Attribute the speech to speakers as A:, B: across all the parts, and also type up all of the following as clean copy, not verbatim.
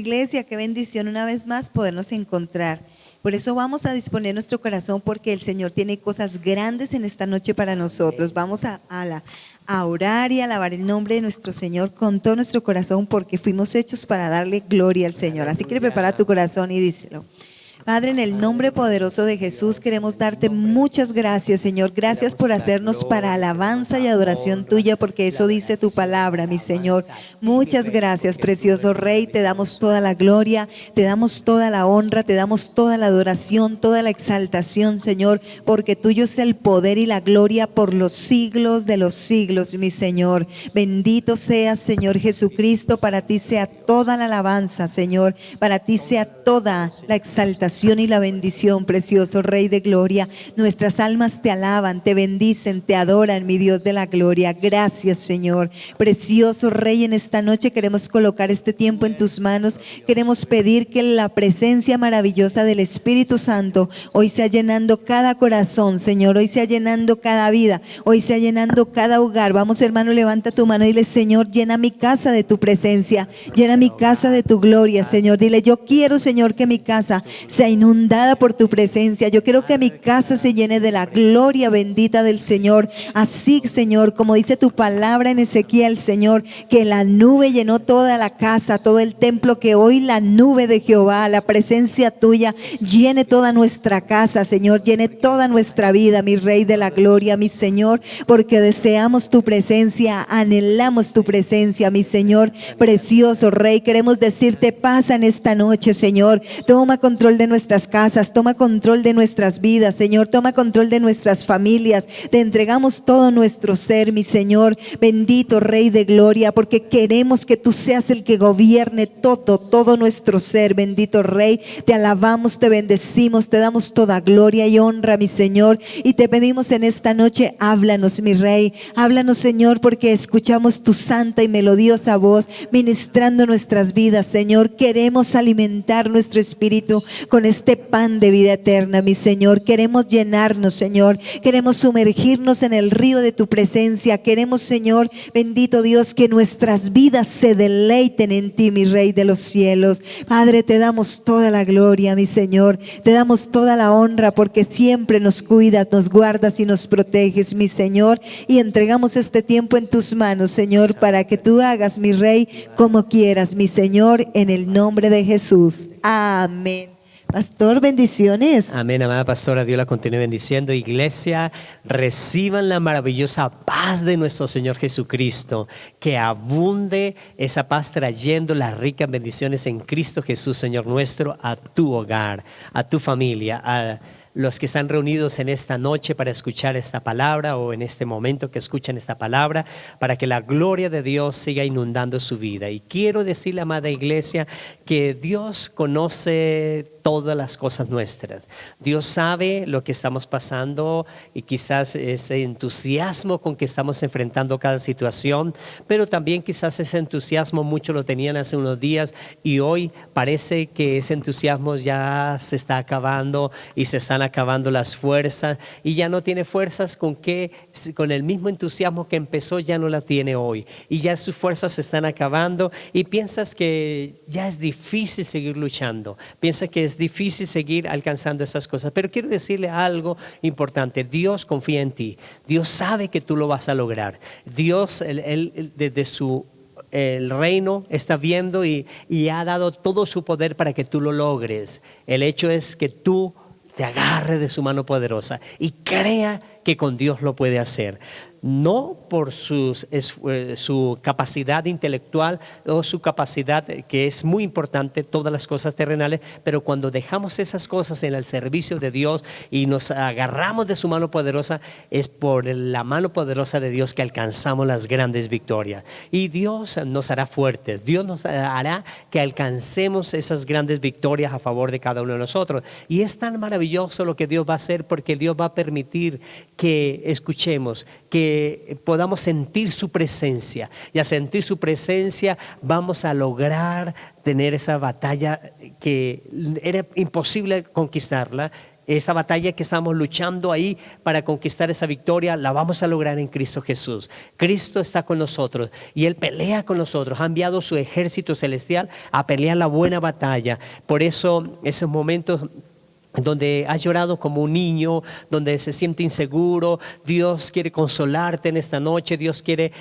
A: iglesia, qué bendición una vez más podernos encontrar. Por eso vamos a disponer nuestro corazón porque el Señor tiene cosas grandes en esta noche para nosotros. Vamos a orar y alabar el nombre de nuestro Señor con todo nuestro corazón porque fuimos hechos para darle gloria al Señor. Así que prepara tu corazón y díselo. Padre, en el nombre poderoso de Jesús queremos darte muchas gracias, Señor. Gracias por hacernos para alabanza y adoración tuya, porque eso dice tu palabra, mi Señor. Muchas gracias, precioso Rey. Te damos toda la gloria, te damos toda la honra, te damos toda la adoración, toda la exaltación, Señor, porque tuyo es el poder y la gloria por los siglos de los siglos, mi Señor. Bendito seas, Señor Jesucristo. Para ti sea toda la alabanza, Señor. Para ti sea toda la exaltación y la bendición, precioso Rey de gloria. Nuestras almas te alaban, te bendicen, te adoran, mi Dios de la gloria. Gracias, Señor. Precioso Rey, en esta noche queremos colocar este tiempo en tus manos. Queremos pedir que la presencia maravillosa del Espíritu Santo hoy sea llenando cada corazón, Señor. Hoy sea llenando cada vida, hoy sea llenando cada hogar. Vamos, hermano, levanta tu mano y dile: Señor, llena mi casa de tu presencia, llena mi casa de tu gloria, Señor. Dile: yo quiero, Señor, que mi casa sea inundada por tu presencia. Yo quiero que mi casa se llene de la gloria bendita del Señor. Así, Señor, como dice tu palabra en Ezequiel, Señor, que la nube llenó toda la casa, todo el templo, que hoy la nube de Jehová, la presencia tuya, llene toda nuestra casa, Señor, llene toda nuestra vida, mi Rey de la gloria, mi Señor, porque deseamos tu presencia, anhelamos tu presencia, mi Señor, precioso Rey. Queremos decirte: pasa en esta noche, Señor. Toma control de nuestras casas, toma control de nuestras vidas, Señor, toma control de nuestras familias. Te entregamos todo nuestro ser, mi Señor, bendito Rey de gloria, porque queremos que tú seas el que gobierne todo nuestro ser, bendito Rey. Te alabamos, te bendecimos, te damos toda gloria y honra, mi Señor, y te pedimos en esta noche: háblanos, mi Rey, háblanos, Señor, porque escuchamos tu santa y melodiosa voz ministrando nuestras vidas, Señor. Queremos alimentar nuestro espíritu con este pan de vida eterna, mi Señor. Queremos llenarnos, Señor. Queremos sumergirnos en el río de tu presencia. Queremos, Señor, bendito Dios, que nuestras vidas se deleiten en ti, mi Rey de los cielos. Padre, te damos toda la gloria, mi Señor. Te damos toda la honra, porque siempre nos cuidas, nos guardas y nos proteges, mi Señor. Y entregamos este tiempo en tus manos, Señor, para que tú hagas, mi Rey, como quieras, mi Señor, en el nombre de Jesús. Amén. Pastor, bendiciones.
B: Amén, amada pastora. Dios la continúe bendiciendo. Iglesia, reciban la maravillosa paz de nuestro Señor Jesucristo. Que abunde esa paz trayendo las ricas bendiciones en Cristo Jesús, Señor nuestro, a tu hogar, a tu familia, a los que están reunidos en esta noche para escuchar esta palabra, o en este momento que escuchan esta palabra, para que la gloria de Dios siga inundando su vida. Y quiero decirle, amada iglesia, que Dios conoce todas las cosas nuestras. Dios sabe lo que estamos pasando, y quizás ese entusiasmo con que estamos enfrentando cada situación, pero también quizás ese entusiasmo muchos lo tenían hace unos días y hoy parece que ese entusiasmo ya se está acabando y se están acabando las fuerzas, y ya no tiene fuerzas con el mismo entusiasmo que empezó, ya no la tiene hoy, y ya sus fuerzas se están acabando, y piensas que ya es difícil seguir luchando, piensas que es difícil seguir alcanzando esas cosas. Pero quiero decirle algo importante: Dios confía en ti, Dios sabe que tú lo vas a lograr. Dios, Él desde el reino está viendo y ha dado todo su poder para que tú lo logres. El hecho es que tú te agarre de su mano poderosa y crea que con Dios lo puede hacer. No por su capacidad intelectual o su capacidad, que es muy importante, todas las cosas terrenales, pero cuando dejamos esas cosas en el servicio de Dios y nos agarramos de su mano poderosa, es por la mano poderosa de Dios que alcanzamos las grandes victorias. Y Dios nos hará fuertes, Dios nos hará que alcancemos esas grandes victorias a favor de cada uno de nosotros. Y es tan maravilloso lo que Dios va a hacer, porque Dios va a permitir que escuchemos, que podamos sentir su presencia, y a sentir su presencia vamos a lograr tener esa batalla que era imposible conquistarla, esa batalla que estamos luchando ahí para conquistar esa victoria, la vamos a lograr en Cristo Jesús. Cristo está con nosotros y Él pelea con nosotros. Ha enviado su ejército celestial a pelear la buena batalla. Por eso esos momentos donde has llorado como un niño, donde se siente inseguro, Dios quiere consolarte en esta noche, Dios quiere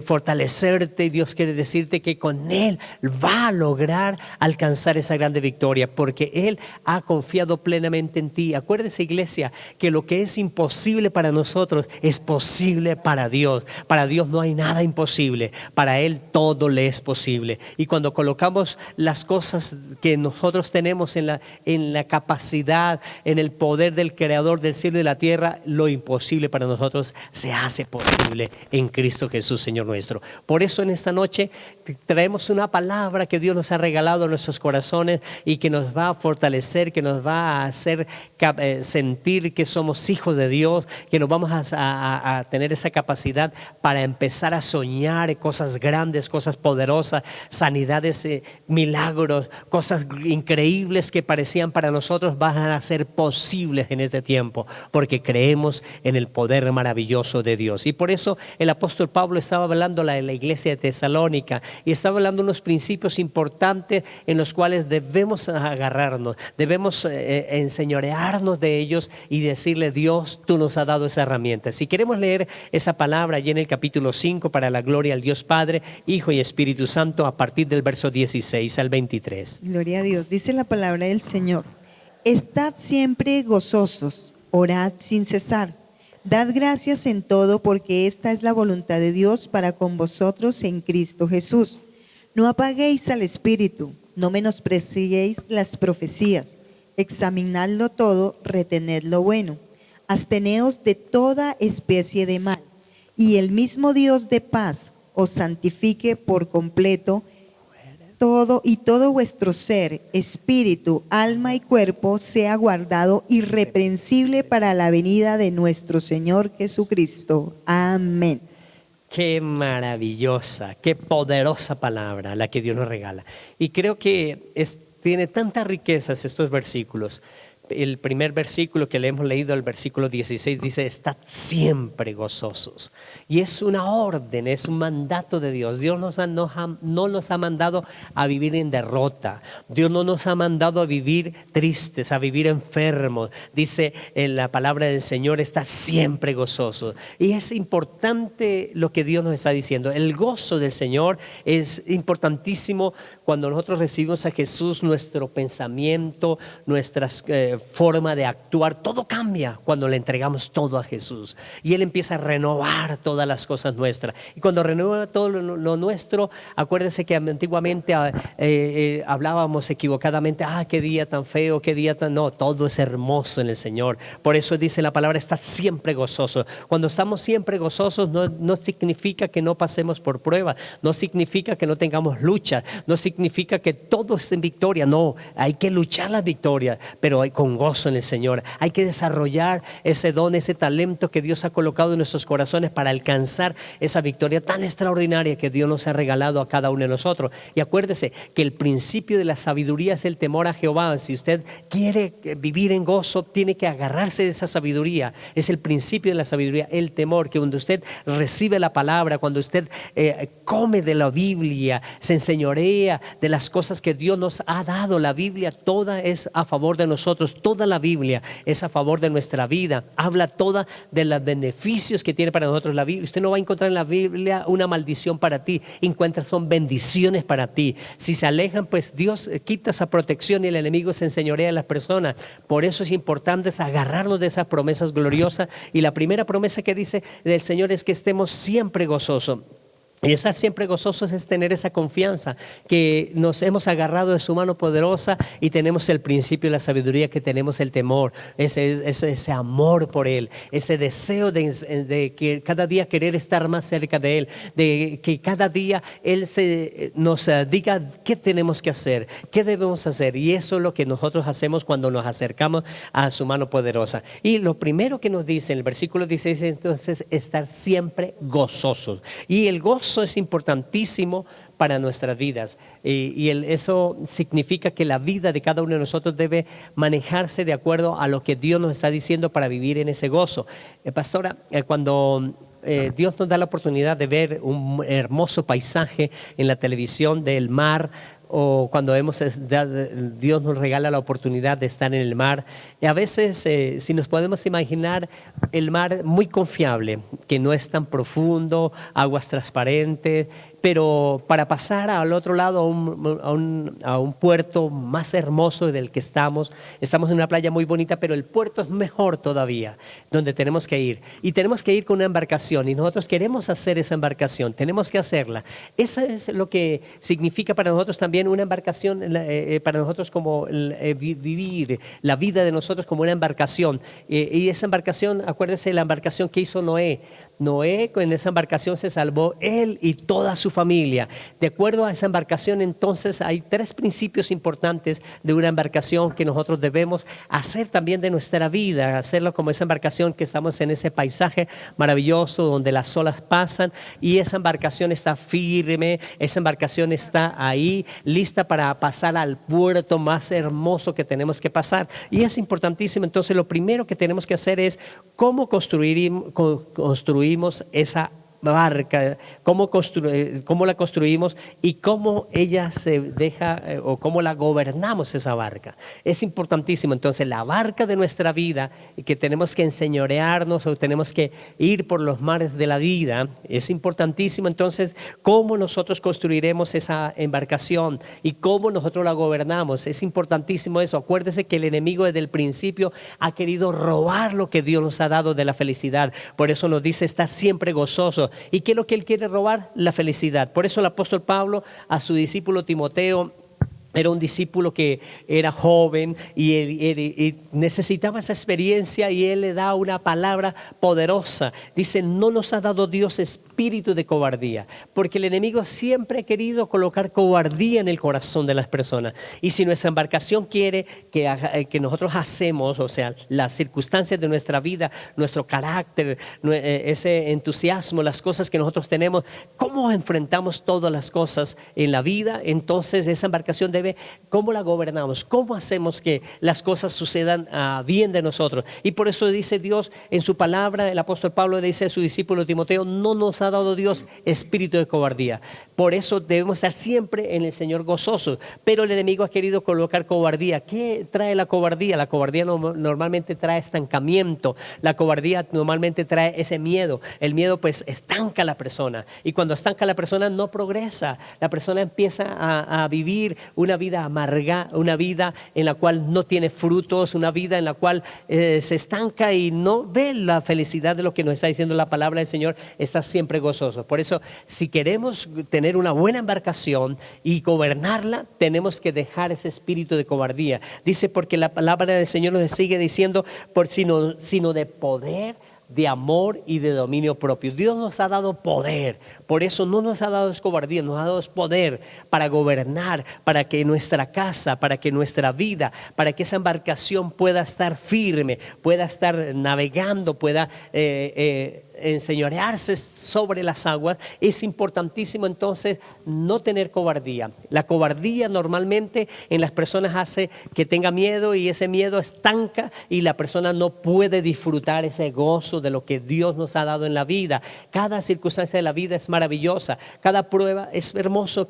B: fortalecerte, Dios quiere decirte que con Él va a lograr alcanzar esa grande victoria, porque Él ha confiado plenamente en ti. Acuérdese, iglesia, que lo que es imposible para nosotros es posible para Dios. Para Dios no hay nada imposible, para Él todo le es posible. Y cuando colocamos las cosas que nosotros tenemos en la capacidad, en el poder del Creador del cielo y de la tierra, lo imposible para nosotros se hace posible en Cristo Jesús, Señor nuestro. Por eso en esta noche traemos una palabra que Dios nos ha regalado a nuestros corazones y que nos va a fortalecer, que nos va a hacer sentir que somos hijos de Dios, que nos vamos a tener esa capacidad para empezar a soñar cosas grandes, cosas poderosas, sanidades, milagros, cosas increíbles que parecían para nosotros van a ser posibles en este tiempo, porque creemos en el poder maravilloso de Dios. Y por eso el apóstol Pablo estaba hablando de la iglesia de Tesalónica y estaba hablando de unos principios importantes en los cuales debemos agarrarnos, debemos enseñorearnos de ellos y decirle: Dios, tú nos has dado esa herramienta. Si queremos leer esa palabra allí en el capítulo 5, para la gloria al Dios Padre, Hijo y Espíritu Santo, a partir del verso 16 al 23.
A: Gloria a Dios. Dice la palabra del Señor: Estad siempre gozosos, orad sin cesar, dad gracias en todo, porque esta es la voluntad de Dios para con vosotros en Cristo Jesús. No apaguéis al Espíritu, no menospreciéis las profecías, examinadlo todo, retened lo bueno, absteneos de toda especie de mal, y el mismo Dios de paz os santifique por completo, todo vuestro ser, espíritu, alma y cuerpo sea guardado irreprensible para la venida de nuestro Señor Jesucristo. Amén.
B: Qué maravillosa, qué poderosa palabra la que Dios nos regala. Y creo que tiene tantas riquezas estos versículos. El primer versículo que le hemos leído, el versículo 16, dice: estad siempre gozosos. Y es una orden, es un mandato de Dios. Dios no nos ha mandado a vivir en derrota. Dios no nos ha mandado a vivir tristes, a vivir enfermos. Dice en la palabra del Señor: estad siempre gozosos. Y es importante lo que Dios nos está diciendo. El gozo del Señor es importantísimo. Cuando nosotros recibimos a Jesús, nuestro pensamiento, nuestras forma de actuar, todo cambia cuando le entregamos todo a Jesús. Y Él empieza a renovar todas las cosas nuestras. Y cuando renueva todo lo nuestro, acuérdese que antiguamente hablábamos equivocadamente: qué día tan feo, qué día tan... No, todo es hermoso en el Señor. Por eso dice la palabra: está siempre gozoso. Cuando estamos siempre gozosos, no significa que no pasemos por pruebas, no significa que no tengamos lucha, no significa que todo esté en victoria. No, hay que luchar la victoria, pero con gozo en el Señor. Hay que desarrollar ese don, ese talento que Dios ha colocado en nuestros corazones para alcanzar esa victoria tan extraordinaria que Dios nos ha regalado a cada uno de nosotros. Y acuérdese que el principio de la sabiduría es el temor a Jehová. Si usted quiere vivir en gozo, tiene que agarrarse de esa sabiduría. Es el principio de la sabiduría, el temor, que cuando usted recibe la palabra, cuando usted come de la Biblia, se enseñorea de las cosas que Dios nos ha dado. La Biblia toda es a favor de nosotros, toda la Biblia es a favor de nuestra vida, habla toda de los beneficios que tiene para nosotros la Biblia. Usted no va a encontrar en la Biblia una maldición para ti, son bendiciones para ti. Si se alejan, pues Dios quita esa protección y el enemigo se enseñorea a las personas. Por eso es importante agarrarnos de esas promesas gloriosas, y la primera promesa que dice del Señor es que estemos siempre gozosos. Y estar siempre gozosos es tener esa confianza que nos hemos agarrado de su mano poderosa, y tenemos el principio de la sabiduría, que tenemos el temor, ese amor por Él, ese deseo de que cada día querer estar más cerca de Él, de que cada día Él nos diga qué tenemos que hacer, qué debemos hacer. Y eso es lo que nosotros hacemos cuando nos acercamos a su mano poderosa. Y lo primero que nos dice en el versículo 16, entonces, estar siempre gozosos. Y el gozo es importantísimo para nuestras vidas. Eso significa que la vida de cada uno de nosotros debe manejarse de acuerdo a lo que Dios nos está diciendo para vivir en ese gozo. Pastora, cuando Dios nos da la oportunidad de ver un hermoso paisaje en la televisión del mar, o cuando Dios nos regala la oportunidad de estar en el mar, y a veces si nos podemos imaginar el mar muy confiable, que no es tan profundo, aguas transparentes, pero para pasar al otro lado a un puerto más hermoso del que estamos en una playa muy bonita, pero el puerto es mejor todavía, donde tenemos que ir, y tenemos que ir con una embarcación, y nosotros queremos hacer esa embarcación, tenemos que hacerla. Eso es lo que significa para nosotros también una embarcación, para nosotros como vivir la vida de nosotros como una embarcación, y esa embarcación, acuérdense la embarcación que hizo Noé. En esa embarcación se salvó él y toda su familia. De acuerdo a esa embarcación, entonces hay 3 principios importantes de una embarcación que nosotros debemos hacer también de nuestra vida, hacerlo como esa embarcación que estamos en ese paisaje maravilloso donde las olas pasan y esa embarcación está firme, esa embarcación está ahí lista para pasar al puerto más hermoso que tenemos que pasar. Y es importantísimo, entonces lo primero que tenemos que hacer es cómo construimos esa barca, cómo la construimos y cómo ella se deja o cómo la gobernamos esa barca. Es importantísimo entonces la barca de nuestra vida, que tenemos que enseñorearnos o tenemos que ir por los mares de la vida. Es importantísimo entonces cómo nosotros construiremos esa embarcación y cómo nosotros la gobernamos. Es importantísimo eso. Acuérdese que el enemigo desde el principio ha querido robar lo que Dios nos ha dado de la felicidad. Por eso nos dice, está siempre gozoso. ¿Y qué es lo que él quiere robar? La felicidad. Por eso el apóstol Pablo a su discípulo Timoteo, era un discípulo que era joven y necesitaba esa experiencia, y él le da una palabra poderosa. Dice, no nos ha dado Dios espíritu de cobardía, porque el enemigo siempre ha querido colocar cobardía en el corazón de las personas. Y si nuestra embarcación quiere que nosotros hacemos, o sea, las circunstancias de nuestra vida, nuestro carácter, ese entusiasmo, las cosas que nosotros tenemos, cómo enfrentamos todas las cosas en la vida, entonces esa embarcación debe, cómo la gobernamos, cómo hacemos que las cosas sucedan bien de nosotros. Y por eso dice Dios en su palabra, el apóstol Pablo dice a su discípulo Timoteo, no nos ha dado Dios espíritu de cobardía. Por eso debemos estar siempre en el Señor gozosos. Pero el enemigo ha querido colocar cobardía. ¿Qué trae la cobardía? La cobardía normalmente trae estancamiento. La cobardía normalmente trae ese miedo. El miedo pues estanca a la persona, y cuando estanca a la persona no progresa. La persona empieza a vivir una vida amarga, una vida en la cual no tiene frutos, una vida en la cual se estanca y no ve la felicidad de lo que nos está diciendo la palabra del Señor. Está siempre gozoso. Por eso, si queremos tener una buena embarcación y gobernarla, tenemos que dejar ese espíritu de cobardía. Dice, porque la palabra del Señor nos sigue diciendo, sino de poder, de amor y de dominio propio. Dios nos ha dado poder, por eso no nos ha dado cobardía, nos ha dado poder para gobernar, para que nuestra casa, para que nuestra vida, para que esa embarcación pueda estar firme, pueda estar navegando, pueda enseñorearse sobre las aguas. Es importantísimo entonces no tener cobardía. La cobardía normalmente en las personas hace que tenga miedo, y ese miedo estanca y la persona no puede disfrutar ese gozo de lo que Dios nos ha dado en la vida. Cada circunstancia de la vida es maravillosa, cada prueba es hermoso,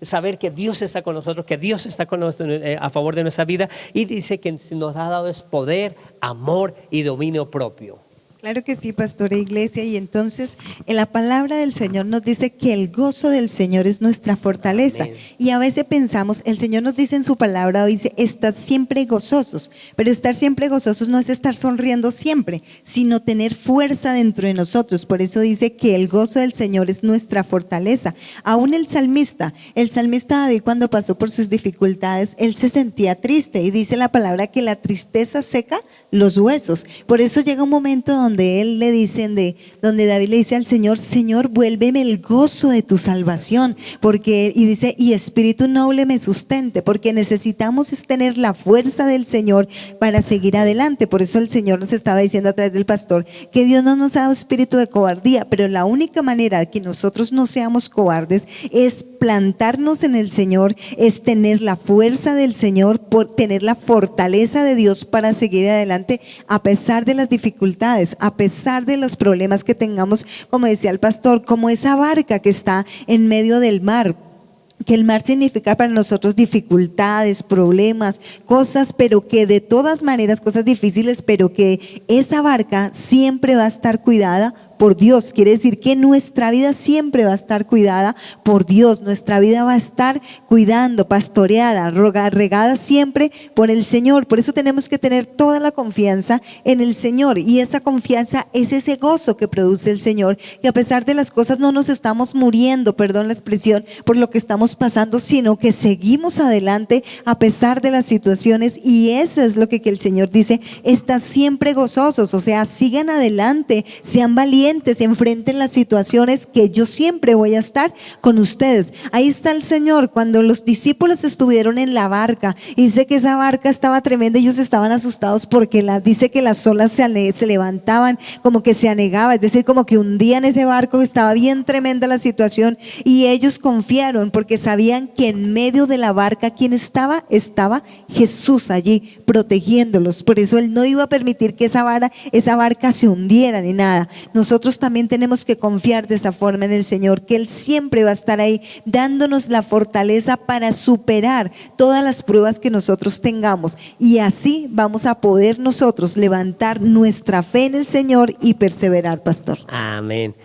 B: saber que Dios está con nosotros, que Dios está con nosotros, a favor de nuestra vida, y dice que nos ha dado es poder, amor y dominio propio.
A: Claro que sí, pastora Iglesia, y entonces en la palabra del Señor nos dice que el gozo del Señor es nuestra fortaleza. Amén. Y a veces pensamos, el Señor nos dice en su palabra, dice, estad siempre gozosos, pero estar siempre gozosos no es estar sonriendo siempre, sino tener fuerza dentro de nosotros. Por eso dice que el gozo del Señor es nuestra fortaleza. Aún el salmista David, cuando pasó por sus dificultades, él se sentía triste, y dice la palabra que la tristeza seca los huesos. Por eso llega un momento donde David le dice al Señor, Señor, vuélveme el gozo de tu salvación, y dice, y espíritu noble me sustente, porque necesitamos tener la fuerza del Señor para seguir adelante. Por eso el Señor nos estaba diciendo a través del pastor que Dios no nos ha dado espíritu de cobardía, pero la única manera de que nosotros no seamos cobardes es plantarnos en el Señor, es tener la fuerza del Señor, tener la fortaleza de Dios para seguir adelante a pesar de las dificultades, a pesar de los problemas que tengamos, como decía el pastor, como esa barca que está en medio del mar. Que el mar significa para nosotros dificultades, problemas, cosas, pero que de todas maneras, cosas difíciles, pero que esa barca siempre va a estar cuidada por Dios. Quiere decir que nuestra vida siempre va a estar cuidada por Dios. Nuestra vida va a estar cuidando, pastoreada, regada siempre por el Señor. Por eso tenemos que tener toda la confianza en el Señor, y esa confianza es ese gozo que produce el Señor, que a pesar de las cosas no nos estamos muriendo, perdón la expresión, por lo que estamos pasando, sino que seguimos adelante a pesar de las situaciones. Y eso es lo que el Señor dice: están siempre gozosos, o sea, sigan adelante, sean valientes, enfrenten las situaciones, que yo siempre voy a estar con ustedes. Ahí está el Señor. Cuando los discípulos estuvieron en la barca, dice que esa barca estaba tremenda, ellos estaban asustados porque dice que las olas se levantaban, como que se anegaba, es decir, como que hundían ese barco, estaba bien tremenda la situación, y ellos confiaron porque sabían que en medio de la barca, ¿quién estaba? Estaba Jesús allí protegiéndolos. Por eso Él no iba a permitir que esa barca se hundiera ni nada. Nosotros también tenemos que confiar de esa forma en el Señor, que Él siempre va a estar ahí dándonos la fortaleza para superar todas las pruebas que nosotros tengamos, y así vamos a poder nosotros levantar nuestra fe en el Señor y perseverar, pastor.
B: Amén.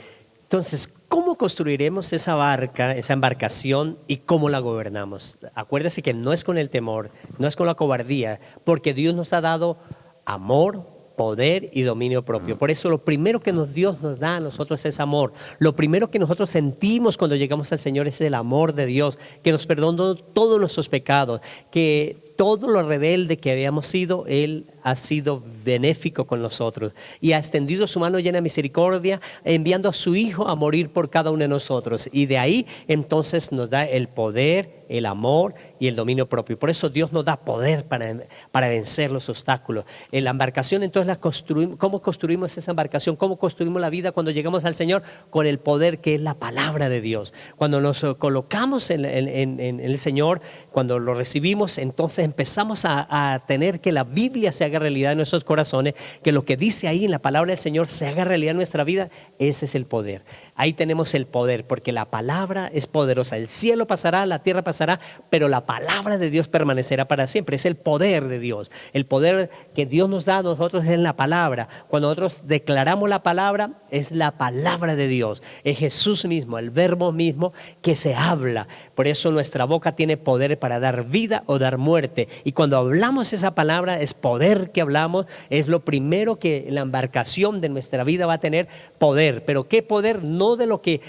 B: Entonces, ¿cómo construiremos esa barca, esa embarcación, y cómo la gobernamos? Acuérdese que no es con el temor, no es con la cobardía, porque Dios nos ha dado amor, poder y dominio propio. Por eso lo primero que Dios nos da a nosotros es amor. Lo primero que nosotros sentimos cuando llegamos al Señor es el amor de Dios, que nos perdonó todos nuestros pecados, que todo lo rebelde que habíamos sido, Él ha sido benéfico con nosotros y ha extendido su mano llena de misericordia, enviando a su Hijo a morir por cada uno de nosotros. Y de ahí entonces nos da el poder, el amor y el dominio propio. Por eso Dios nos da poder para vencer los obstáculos. En la embarcación entonces la construimos. ¿Cómo construimos esa embarcación? ¿Cómo construimos la vida cuando llegamos al Señor? Con el poder que es la palabra de Dios. Cuando nos colocamos en el Señor, cuando lo recibimos, entonces empezamos a tener que la Biblia se haga realidad en nuestros corazones, que lo que dice ahí en la palabra del Señor se haga realidad en nuestra vida. Ese es el poder. Ahí tenemos el poder, porque la palabra es poderosa. El cielo pasará, la tierra pasará, pero la palabra de Dios permanecerá para siempre. Es el poder de Dios. El poder que Dios nos da a nosotros es en la palabra. Cuando nosotros declaramos la palabra, es la palabra de Dios. Es Jesús mismo, el verbo mismo que se habla. Por eso nuestra boca tiene poder para dar vida o dar muerte. Y cuando hablamos esa palabra, es poder que hablamos. Es lo primero que la embarcación de nuestra vida va a tener, poder. Pero ¿qué poder? No de lo que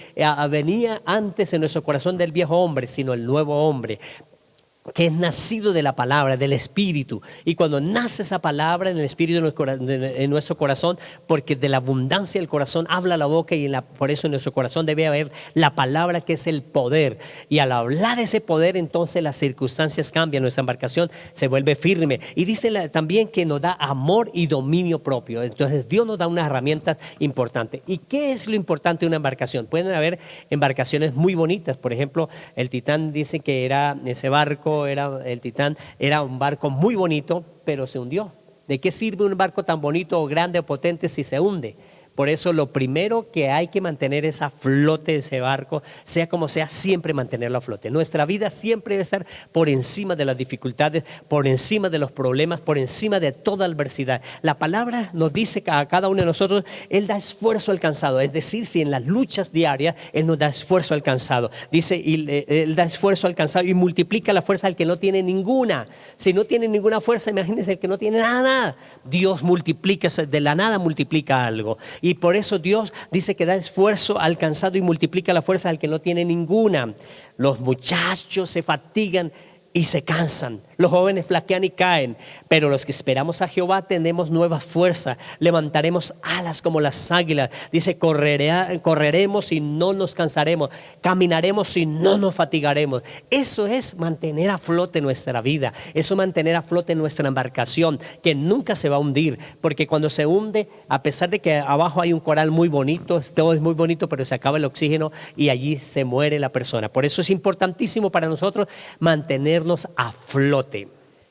B: venía antes en nuestro corazón del viejo hombre, sino el nuevo hombre, que es nacido de la palabra, del Espíritu. Y cuando nace esa palabra en el Espíritu en nuestro corazón, porque de la abundancia del corazón habla la boca, y por eso en nuestro corazón debe haber la palabra, que es el poder. Y al hablar ese poder, entonces las circunstancias cambian, nuestra embarcación se vuelve firme. Y dice también que nos da amor y dominio propio. Entonces Dios nos da unas herramientas importantes. ¿Y qué es lo importante de una embarcación? Pueden haber embarcaciones muy bonitas. Por ejemplo, el Titán dice que era ese barco, el Titán era un barco muy bonito, pero se hundió. ¿De qué sirve un barco tan bonito o grande o potente si se hunde? Por eso lo primero que hay que mantener es a flote ese barco, sea como sea, siempre mantenerlo a flote. Nuestra vida siempre debe estar por encima de las dificultades, por encima de los problemas, por encima de toda adversidad. La palabra nos dice que a cada uno de nosotros Él da esfuerzo alcanzado. Es decir, si en las luchas diarias Él nos da esfuerzo alcanzado. Dice, Él da esfuerzo alcanzado y multiplica la fuerza al que no tiene ninguna. Si no tiene ninguna fuerza, imagínense el que no tiene nada. Dios multiplica, de la nada multiplica algo. Y por eso Dios dice que da esfuerzo alcanzado y multiplica la fuerza al que no tiene ninguna. Los muchachos se fatigan y se cansan Los jóvenes flaquean y caen, pero los que esperamos a Jehová tenemos nuevas fuerzas. Levantaremos alas como las águilas. Dice, correremos y no nos cansaremos. Caminaremos y no nos fatigaremos. Eso es mantener a flote nuestra vida. Eso es mantener a flote nuestra embarcación, que nunca se va a hundir. Porque cuando se hunde, a pesar de que abajo hay un coral muy bonito, todo es muy bonito, pero se acaba el oxígeno y allí se muere la persona. Por eso es importantísimo para nosotros mantenernos a flote.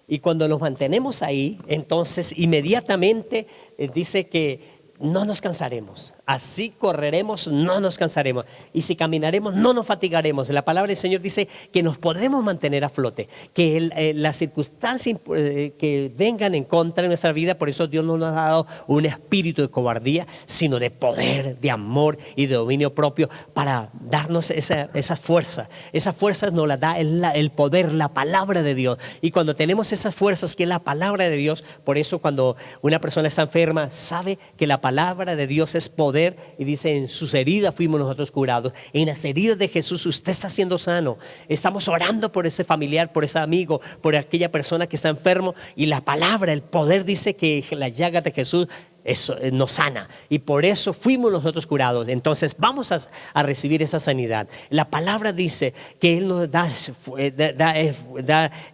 B: Y cuando nos mantenemos ahí, entonces inmediatamente dice que no nos cansaremos. Así correremos, no nos cansaremos. Y si caminaremos, no nos fatigaremos. La palabra del Señor dice que nos podemos mantener a flote, que las circunstancias que vengan en contra de nuestra vida, por eso Dios no nos ha dado un espíritu de cobardía, sino de poder, de amor y de dominio propio, para darnos esas fuerzas. Esas fuerzas nos las da el poder, la palabra de Dios. Y cuando tenemos esas fuerzas, que es la palabra de Dios, por eso cuando una persona está enferma, sabe que la palabra de Dios es poder. Y dice, en sus heridas fuimos nosotros curados. En las heridas de Jesús usted está siendo sano. Estamos orando por ese familiar, por ese amigo, por aquella persona que está enfermo. Y la palabra, el poder dice que la llaga de Jesús eso nos sana, y por eso fuimos nosotros curados. Entonces vamos a recibir esa sanidad. La palabra dice que Él nos da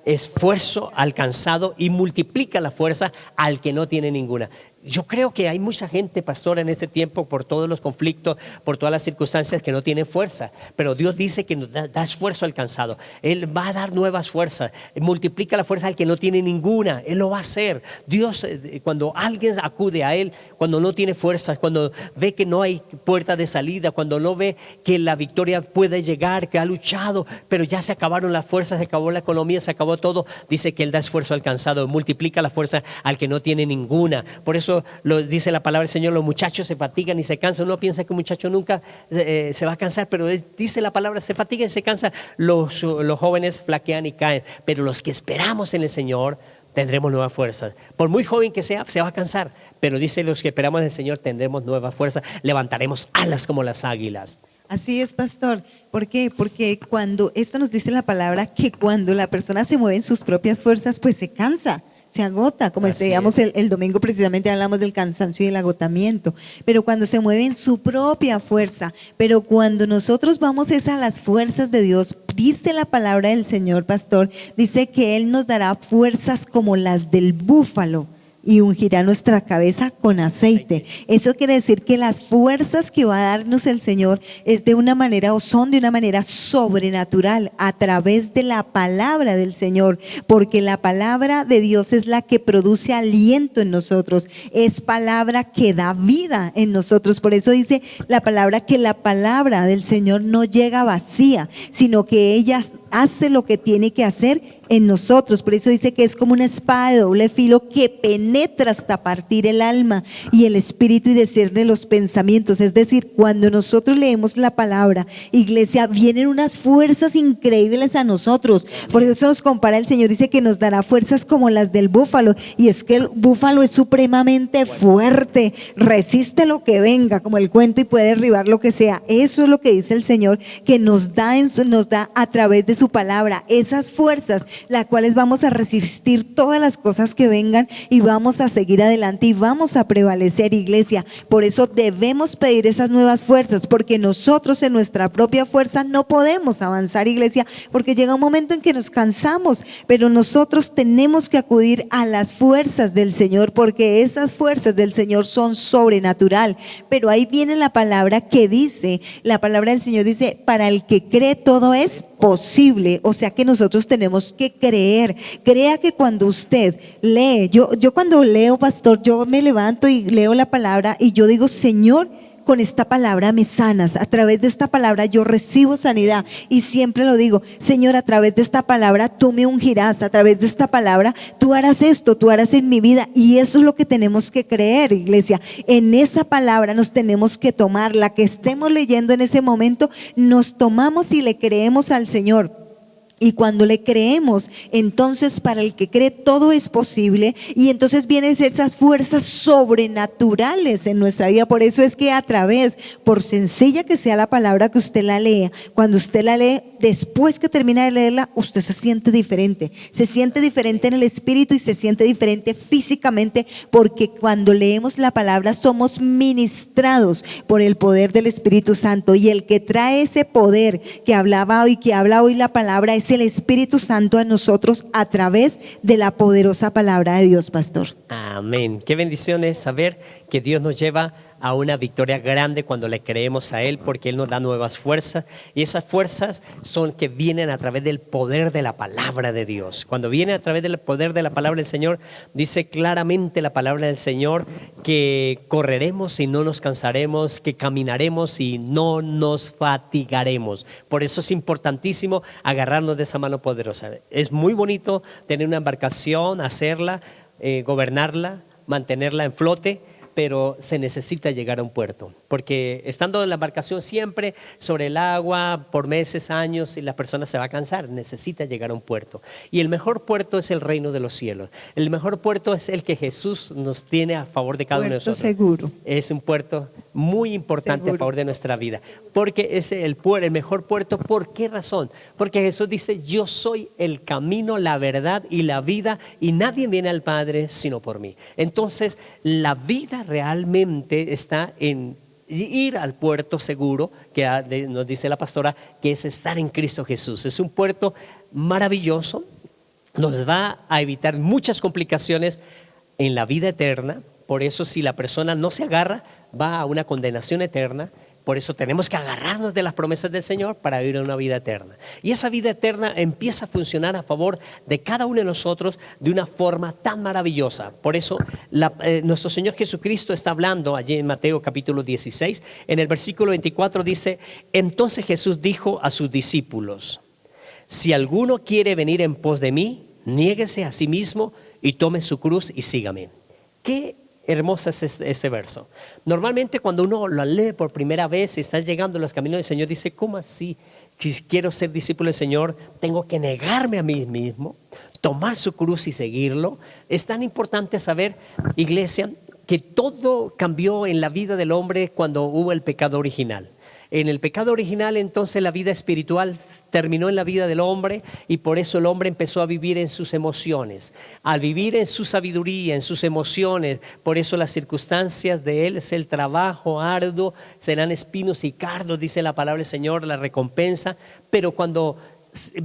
B: esfuerzo alcanzado y multiplica la fuerza al que no tiene ninguna. Yo creo que hay mucha gente, pastor, en este tiempo, por todos los conflictos, por todas las circunstancias, que no tienen fuerza, pero Dios dice que nos da esfuerzo alcanzado. Él va a dar nuevas fuerzas, multiplica la fuerza al que no tiene ninguna. Él lo va a hacer. Dios, cuando alguien acude a Él, cuando no tiene fuerzas, cuando ve que no hay puerta de salida, cuando no ve que la victoria puede llegar, que ha luchado, pero ya se acabaron las fuerzas, se acabó la economía, se acabó todo, dice que Él da esfuerzo alcanzado, multiplica la fuerza al que no tiene ninguna. Por eso lo dice la palabra del Señor, los muchachos se fatigan y se cansan. Uno piensa que un muchacho nunca se va a cansar, pero dice la palabra, se fatigan y se cansan. Los jóvenes flaquean y caen, pero los que esperamos en el Señor tendremos nuevas fuerzas. Por muy joven que sea, se va a cansar, pero dice, los que esperamos en el Señor tendremos nuevas fuerzas, levantaremos alas como las águilas.
A: Así es, pastor. ¿Por qué? Porque cuando esto nos dice la palabra, que cuando la persona se mueve en sus propias fuerzas, pues se cansa, se agota. Como decíamos el domingo, precisamente hablamos del cansancio y el agotamiento. Pero cuando se mueve en su propia fuerza, pero cuando nosotros vamos es a las fuerzas de Dios, dice la palabra del Señor, pastor, dice que Él nos dará fuerzas como las del búfalo y ungirá nuestra cabeza con aceite. Eso quiere decir que las fuerzas que va a darnos el Señor es de una manera, o son de una manera sobrenatural, a través de la palabra del Señor, porque la palabra de Dios es la que produce aliento en nosotros, es palabra que da vida en nosotros. Por eso dice la palabra que la palabra del Señor no llega vacía, sino que ella hace lo que tiene que hacer en nosotros. Por eso dice que es como una espada de doble filo que penetra hasta partir el alma y el espíritu y discierne los pensamientos. Es decir, cuando nosotros leemos la palabra, iglesia, vienen unas fuerzas increíbles a nosotros. Por eso nos compara el Señor, dice que nos dará fuerzas como las del búfalo, y es que el búfalo es supremamente fuerte, resiste lo que venga, como el cuento, y puede derribar lo que sea. Eso es lo que dice el Señor, que nos da a través de su palabra, esas fuerzas, las cuales vamos a resistir todas las cosas que vengan y vamos a seguir adelante y vamos a prevalecer, iglesia. Por eso debemos pedir esas nuevas fuerzas, porque nosotros en nuestra propia fuerza no podemos avanzar, iglesia, porque llega un momento en que nos cansamos, pero nosotros tenemos que acudir a las fuerzas del Señor, porque esas fuerzas del Señor son sobrenatural. Pero ahí viene la palabra que dice, la palabra del Señor dice, para el que cree todo es posible. O sea que nosotros tenemos que creer. Crea que cuando usted lee, yo cuando leo, pastor, yo me levanto y leo la palabra y yo digo, Señor, con esta palabra me sanas, a través de esta palabra yo recibo sanidad, y siempre lo digo, Señor, a través de esta palabra tú me ungirás, a través de esta palabra tú harás esto, tú harás en mi vida. Y eso es lo que tenemos que creer, iglesia. En esa palabra nos tenemos que tomar, la que estemos leyendo en ese momento, nos tomamos y le creemos al Señor. Y cuando le creemos, entonces para el que cree todo es posible, y entonces vienen esas fuerzas sobrenaturales en nuestra vida. Por eso es que a través, por sencilla que sea la palabra que usted la lea, cuando usted la lee, después que termina de leerla, usted se siente diferente en el espíritu y se siente diferente físicamente, porque cuando leemos la palabra somos ministrados por el poder del Espíritu Santo, y el que trae ese poder que hablaba hoy, que habla hoy la palabra, es el Espíritu Santo a nosotros a través de la poderosa palabra de Dios, pastor.
B: Amén. Qué bendición es saber que Dios nos lleva a una victoria grande cuando le creemos a Él, porque Él nos da nuevas fuerzas, y esas fuerzas son que vienen a través del poder de la palabra de Dios. Cuando viene a través del poder de la palabra del Señor, dice claramente la palabra del Señor que correremos y no nos cansaremos, que caminaremos y no nos fatigaremos. Por eso es importantísimo agarrarnos de esa mano poderosa. Es muy bonito tener una embarcación, hacerla, gobernarla, mantenerla en flote, pero se necesita llegar a un puerto, porque estando en la embarcación siempre sobre el agua por meses, años, y la persona se va a cansar. Necesita llegar a un puerto, y el mejor puerto es el reino de los cielos. El mejor puerto es el que Jesús nos tiene a favor de cada uno de nosotros.
A: Seguro.
B: Es un puerto muy importante
A: Seguro.
B: a favor de nuestra vida, porque es el mejor puerto. ¿Por qué razón? Porque Jesús dice: yo soy el camino, la verdad y la vida, y nadie viene al Padre sino por mí. Entonces la vida realmente está en ir al puerto seguro, que nos dice la pastora, que es estar en Cristo Jesús. Es un puerto maravilloso, nos va a evitar muchas complicaciones en la vida eterna. Por eso, si la persona no se agarra, va a una condenación eterna. Por eso tenemos que agarrarnos de las promesas del Señor para vivir una vida eterna. Y esa vida eterna empieza a funcionar a favor de cada uno de nosotros de una forma tan maravillosa. Por eso nuestro Señor Jesucristo está hablando allí en Mateo capítulo 16. En el versículo 24 dice: entonces Jesús dijo a sus discípulos: si alguno quiere venir en pos de mí, niéguese a sí mismo y tome su cruz y sígame. ¿Qué hermosa es este verso? Normalmente cuando uno lo lee por primera vez y está llegando a los caminos del Señor, dice: ¿cómo así? Si quiero ser discípulo del Señor, tengo que negarme a mí mismo, tomar su cruz y seguirlo. Es tan importante saber, iglesia, que todo cambió en la vida del hombre cuando hubo el pecado original. En el pecado original, entonces, la vida espiritual terminó en la vida del hombre, y por eso el hombre empezó a vivir en sus emociones. Al vivir en su sabiduría, en sus emociones, por eso las circunstancias de él es el trabajo arduo, serán espinos y cardos, dice la palabra del Señor, la recompensa. Pero cuando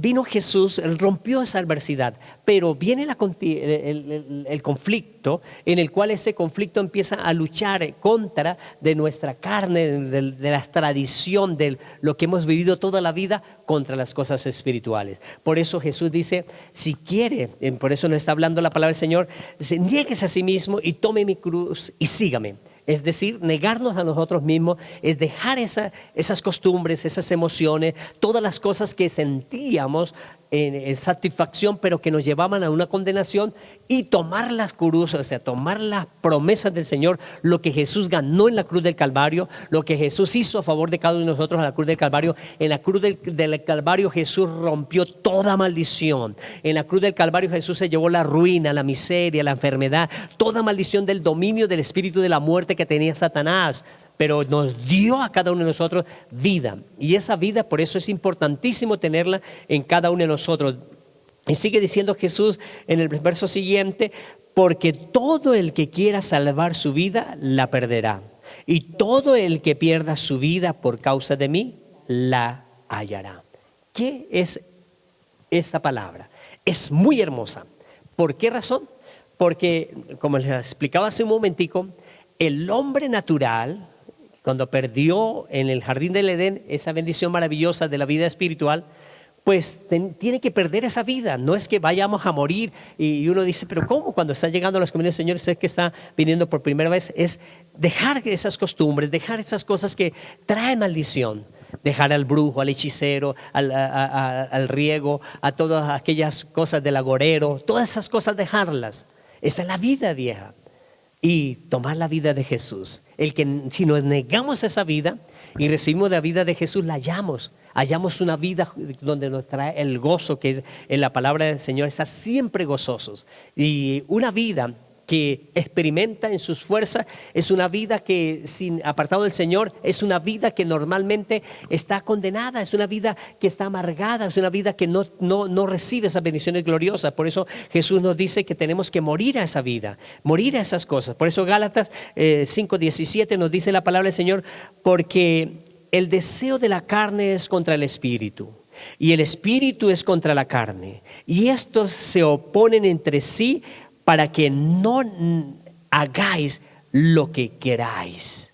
B: vino Jesús, él rompió esa adversidad, pero viene el conflicto, en el cual ese conflicto empieza a luchar contra de nuestra carne, de la tradición, de lo que hemos vivido toda la vida, contra las cosas espirituales. Por eso Jesús dice: si quiere, por eso nos está hablando la palabra del Señor, dice: niéguese a sí mismo y tome mi cruz y sígame. Es decir, negarnos a nosotros mismos, es dejar esas costumbres, esas emociones, todas las cosas que sentíamos en satisfacción, pero que nos llevaban a una condenación, y tomar las cruces, o sea, tomar las promesas del Señor, lo que Jesús ganó en la cruz del Calvario, lo que Jesús hizo a favor de cada uno de nosotros en la cruz del Calvario. En la cruz del Calvario Jesús rompió toda maldición. En la cruz del Calvario Jesús se llevó la ruina, la miseria, la enfermedad, toda maldición del dominio del espíritu de la muerte que tenía Satanás. Pero nos dio a cada uno de nosotros vida, y esa vida, por eso es importantísimo tenerla en cada uno de nosotros. Y sigue diciendo Jesús en el verso siguiente: porque todo el que quiera salvar su vida la perderá, y todo el que pierda su vida por causa de mí la hallará. ¿Qué es esta palabra? Es muy hermosa. ¿Por qué razón? Porque, como les explicaba hace un momentico, el hombre natural, cuando perdió en el jardín del Edén esa bendición maravillosa de la vida espiritual, pues tiene que perder esa vida. No es que vayamos a morir y uno dice: pero ¿cómo? Cuando está llegando a los caminos del Señor, usted que está viniendo por primera vez, es dejar esas costumbres, dejar esas cosas que traen maldición. Dejar al brujo, al hechicero, al riego, a todas aquellas cosas del agorero, todas esas cosas, dejarlas. Esa es la vida vieja. Y tomar la vida de Jesús. Si nos negamos esa vida y recibimos la vida de Jesús, la hallamos una vida donde nos trae el gozo, que en la palabra del Señor está siempre gozosos. Y una vida que experimenta en sus fuerzas, es una vida que, sin apartado del Señor, es una vida que normalmente está condenada, es una vida que está amargada, es una vida que no recibe esas bendiciones gloriosas. Por eso Jesús nos dice que tenemos que morir a esa vida, morir a esas cosas. Por eso Gálatas 5:17 nos dice la palabra del Señor, porque el deseo de la carne es contra el espíritu, y el espíritu es contra la carne, y estos se oponen entre sí para que no hagáis lo que queráis.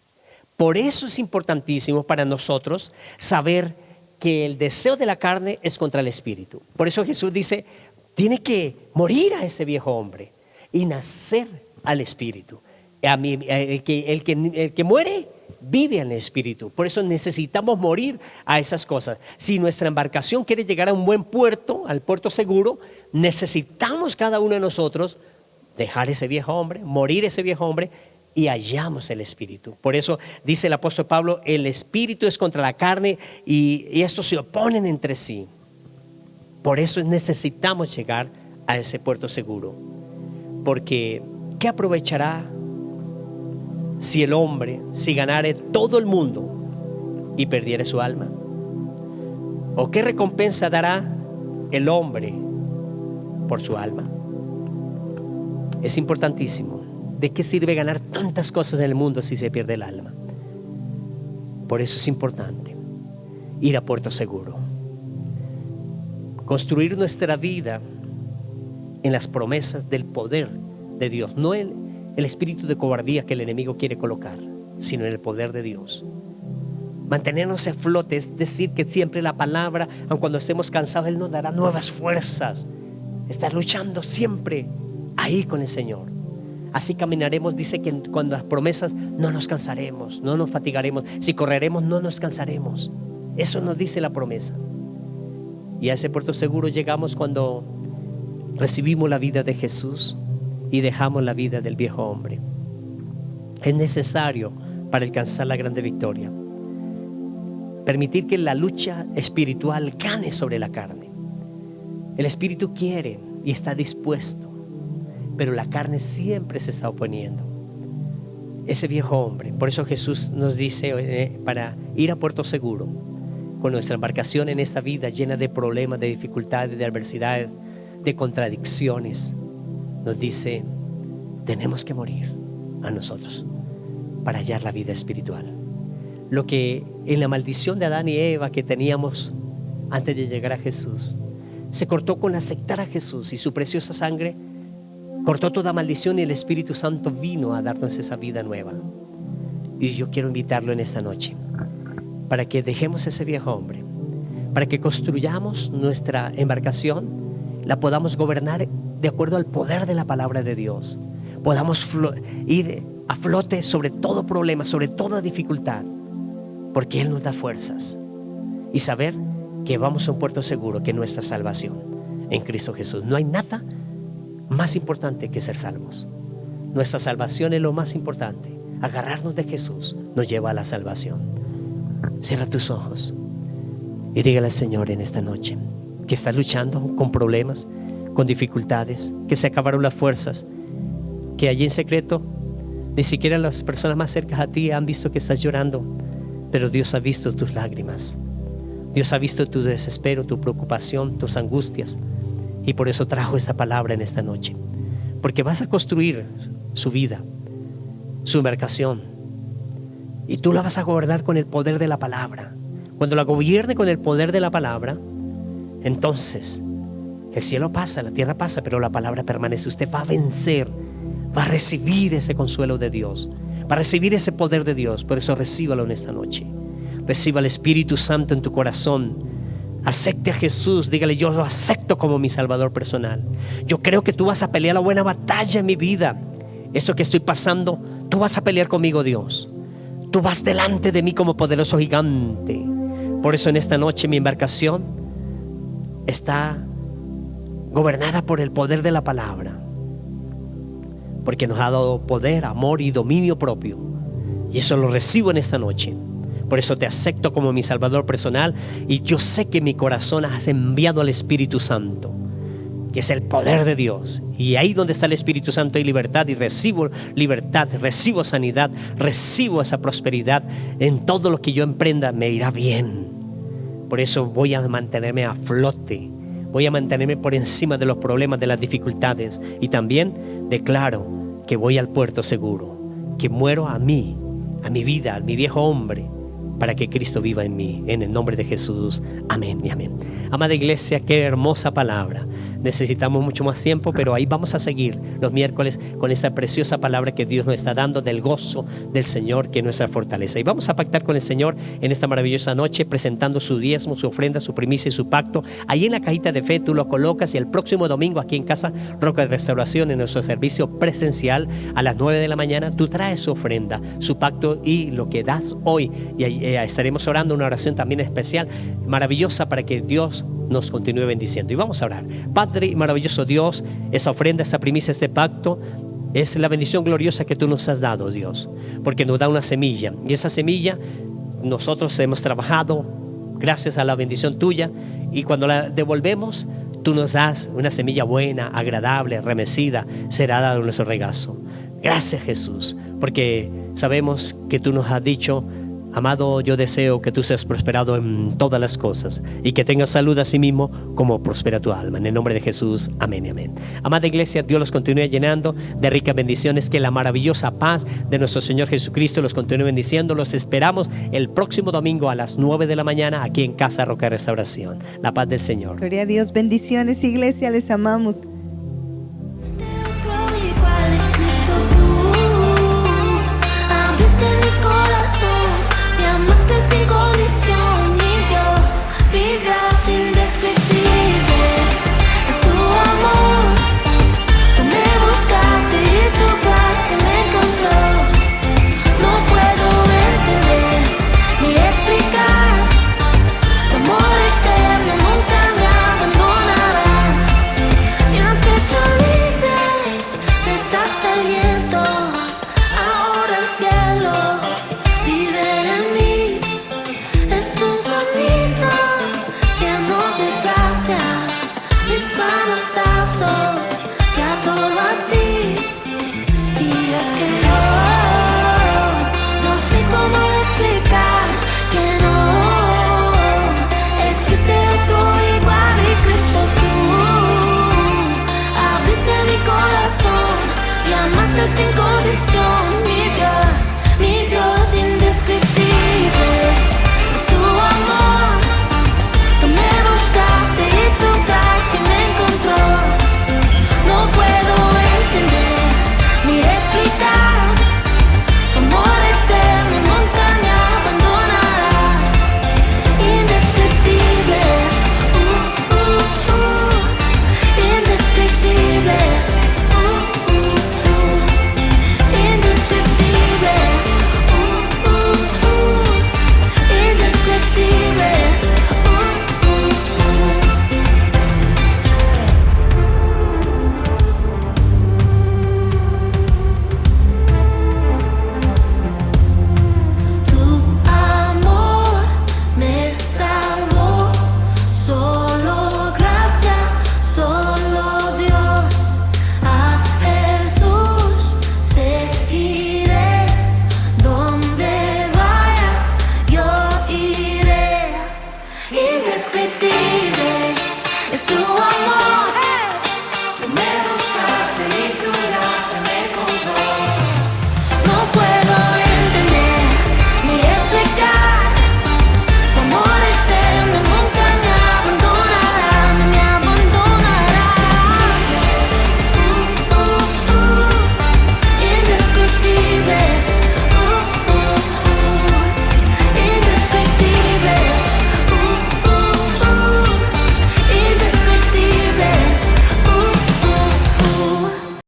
B: Por eso es importantísimo para nosotros saber que el deseo de la carne es contra el espíritu. Por eso Jesús dice, tiene que morir a ese viejo hombre y nacer al espíritu. El que muere vive en el espíritu. Por eso necesitamos morir a esas cosas. Si nuestra embarcación quiere llegar a un buen puerto, al puerto seguro, necesitamos cada uno de nosotros dejar ese viejo hombre, morir ese viejo hombre, y hallamos el espíritu. Por eso dice el apóstol Pablo, el espíritu es contra la carne y estos se oponen entre sí. Por eso necesitamos llegar a ese puerto seguro. Porque ¿qué aprovechará si el hombre, si ganare todo el mundo y perdiere su alma? ¿O qué recompensa dará el hombre por su alma? Es importantísimo. ¿De qué sirve ganar tantas cosas en el mundo si se pierde el alma? Por eso es importante ir a puerto seguro. Construir nuestra vida en las promesas del poder de Dios, no el espíritu de cobardía que el enemigo quiere colocar, sino en el poder de Dios. Mantenernos a flote, es decir, que siempre la palabra, aun cuando estemos cansados, Él nos dará nuevas fuerzas. Estar luchando siempre ahí con el Señor. Así caminaremos, dice que cuando las promesas no nos cansaremos, no nos fatigaremos. Si correremos no nos cansaremos. Eso nos dice la promesa. Y a ese puerto seguro llegamos cuando recibimos la vida de Jesús y dejamos la vida del viejo hombre. Es necesario para alcanzar la grande victoria permitir que la lucha espiritual gane sobre la carne. El espíritu quiere y está dispuesto, pero la carne siempre se está oponiendo. Ese viejo hombre. Por eso Jesús nos dice para ir a puerto seguro con nuestra embarcación en esta vida llena de problemas, de dificultades, de adversidades, de contradicciones. Nos dice, tenemos que morir a nosotros para hallar la vida espiritual. Lo que en la maldición de Adán y Eva que teníamos antes de llegar a Jesús, se cortó con aceptar a Jesús y su preciosa sangre. Cortó toda maldición y el Espíritu Santo vino a darnos esa vida nueva. Y yo quiero invitarlo en esta noche para que dejemos ese viejo hombre, para que construyamos nuestra embarcación, la podamos gobernar de acuerdo al poder de la palabra de Dios. Podamos ir a flote sobre todo problema, sobre toda dificultad, porque Él nos da fuerzas. Y saber que vamos a un puerto seguro, que es nuestra salvación en Cristo Jesús. No hay nada más importante que ser salvos. Nuestra salvación es lo más importante. Agarrarnos de Jesús nos lleva a la salvación. Cierra tus ojos y dígale al Señor en esta noche que estás luchando con problemas, con dificultades, que se acabaron las fuerzas, que allí en secreto ni siquiera las personas más cercanas a ti han visto que estás llorando, pero Dios ha visto tus lágrimas. Dios ha visto tu desespero, tu preocupación, tus angustias. Y por eso trajo esta palabra en esta noche. Porque vas a construir su vida, su embarcación. Y tú la vas a gobernar con el poder de la palabra. Cuando la gobierne con el poder de la palabra, entonces el cielo pasa, la tierra pasa, pero la palabra permanece. Usted va a vencer, va a recibir ese consuelo de Dios, va a recibir ese poder de Dios. Por eso recíbalo en esta noche. Reciba el Espíritu Santo en tu corazón. Acepte a Jesús, dígale, yo lo acepto como mi Salvador personal. Yo creo que tú vas a pelear la buena batalla en mi vida. Esto que estoy pasando, tú vas a pelear conmigo, Dios. Tú vas delante de mí como poderoso gigante. Por eso en esta noche mi embarcación está gobernada por el poder de la palabra, porque nos ha dado poder, amor y dominio propio. Y eso lo recibo en esta noche. Por eso te acepto como mi Salvador personal. Y yo sé que en mi corazón has enviado al Espíritu Santo, que es el poder de Dios. Y ahí donde está el Espíritu Santo hay libertad, y recibo libertad, recibo sanidad, recibo esa prosperidad. En todo lo que yo emprenda me irá bien. Por eso voy a mantenerme a flote, voy a mantenerme por encima de los problemas, de las dificultades. Y también declaro que voy al puerto seguro, que muero a mí, a mi vida, a mi viejo hombre, para que Cristo viva en mí, en el nombre de Jesús. Amén y amén. Amada iglesia, qué hermosa palabra. Necesitamos mucho más tiempo, pero ahí vamos a seguir los miércoles con esta preciosa palabra que Dios nos está dando del gozo del Señor, que es nuestra fortaleza. Y vamos a pactar con el Señor en esta maravillosa noche, presentando su diezmo, su ofrenda, su primicia y su pacto. Ahí en la cajita de fe tú lo colocas, y el próximo domingo aquí en Casa Roca de Restauración, en nuestro servicio presencial a las 9 de la mañana, tú traes su ofrenda, su pacto y lo que das hoy. Y ahí estaremos orando una oración también especial, maravillosa, para que Dios nos continúe bendiciendo. Y vamos a orar. Padre maravilloso Dios, esa ofrenda, esa primicia, este pacto es la bendición gloriosa que tú nos has dado, Dios, porque nos da una semilla, y esa semilla nosotros hemos trabajado gracias a la bendición tuya, y cuando la devolvemos tú nos das una semilla buena, agradable, remecida, será dado nuestro regazo. Gracias, Jesús, porque sabemos que tú nos has dicho: amado, yo deseo que tú seas prosperado en todas las cosas y que tengas salud a sí mismo como prospera tu alma. En el nombre de Jesús, amén y amén. Amada iglesia, Dios los continúe llenando de ricas bendiciones. Que la maravillosa paz de nuestro Señor Jesucristo los continúe bendiciendo. Los esperamos el próximo domingo a las 9 de la mañana aquí en Casa Roca de Restauración. La paz del Señor.
A: Gloria a Dios, bendiciones iglesia, les amamos.